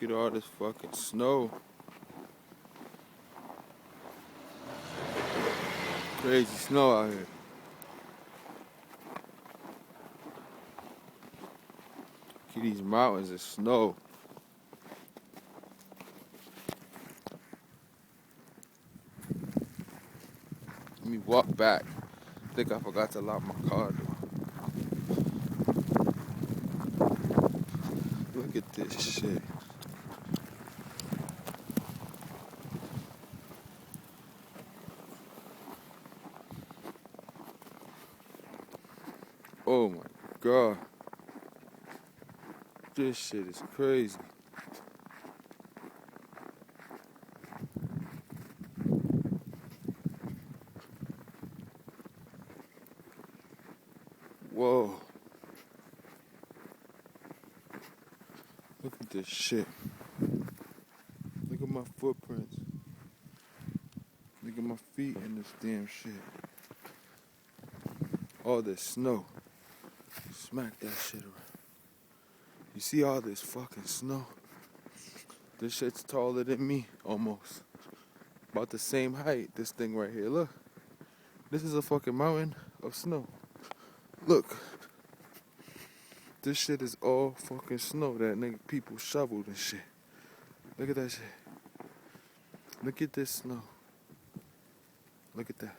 Look at all this fucking snow. Crazy snow out here. Look at these mountains of snow. Let me walk back. I think I forgot to lock my car door. Look at this shit. Oh my god. This shit is crazy. Whoa. Look at this shit. Look at my footprints. Look at my feet in this damn shit. All this snow. Smack that shit around. You see all this fucking snow? This shit's taller than me, almost. About the same height, this thing right here. Look. This is a fucking mountain of snow. Look. This shit is all fucking snow that nigga people shoveled and shit. Look at that shit. Look at this snow. Look at that.